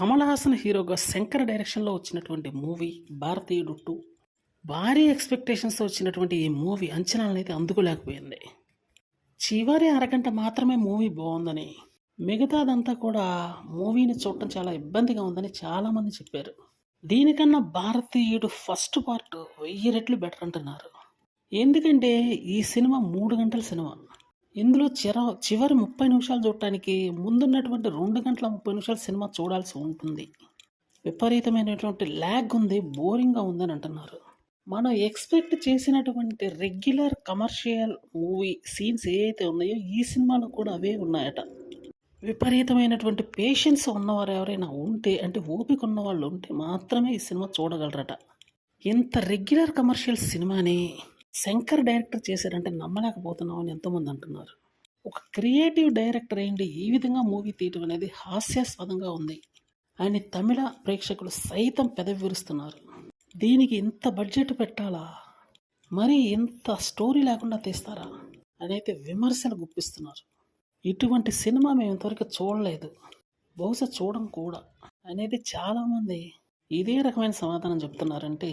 కమల్ హాసన్ హీరోగా శంకర్ డైరెక్షన్‌లో వచ్చినటువంటి మూవీ 'భారతీయుడు 2'. భారీ ఎక్స్‌పెక్టేషన్స్‌తో వచ్చినటువంటి ఈ మూవీ అంచనాలనైతే అందుకోలేకపోయింది. చివరి అరగంట మాత్రమే మూవీ బావుందని, మిగతాదంతా కూడా మూవీని చూడటం చాలా ఇబ్బందిగా ఉందని చాలామంది చెప్పారు. దీనికన్నా 'భారతీయుడు' ఫస్ట్ పార్ట్ 1000 రెట్లు బెటర్ అంటున్నారు. ఎందుకంటే ఈ సినిమా 3 గంటల సినిమా. ఇందులో చివరి 30 నిమిషాలు చూడటానికి ముందున్నటువంటి 2 గంటల 30 నిమిషాల సినిమా చూడాల్సి ఉంటుంది. విపరీతమైనటువంటి ల్యాగ్ ఉంది, బోరింగ్‌గా ఉందని అంటున్నారు. మనం ఎక్స్‌పెక్ట్ చేసినటువంటి రెగ్యులర్ కమర్షియల్ మూవీ సీన్స్ ఏవైతే ఉన్నాయో ఈ సినిమాలో కూడా అవే ఉన్నాయట. విపరీతమైనటువంటి పేషెన్స్ ఉన్నవారు ఎవరైనా ఉంటే, అంటే ఓపిక ఉన్నవాళ్ళు ఉంటే మాత్రమే ఈ సినిమా చూడగలరట. ఇంత రెగ్యులర్ కమర్షియల్ సినిమాని శంకర్ డైరెక్టర్ చేశారంటే నమ్మలేకపోతున్నామని ఎంతోమంది అంటున్నారు. ఒక క్రియేటివ్ డైరెక్టర్ అయ్యుండి ఈ విధంగా మూవీ తీయటం అనేది హాస్యాస్పదంగా ఉంది అని తమిళ ప్రేక్షకులు సైతం పెదవి విరుస్తున్నారు. దీనికి ఇంత బడ్జెట్ పెట్టాలా, మరి ఇంత స్టోరీ లేకుండా తీస్తారా అని అయితే విమర్శలు గుప్పిస్తున్నారు. ఇటువంటి సినిమా మేము ఇంతవరకు చూడలేదు, బహుశా చూడం కూడా అనేది చాలామంది ఇదే రకమైన సమాధానం చెప్తున్నారంటే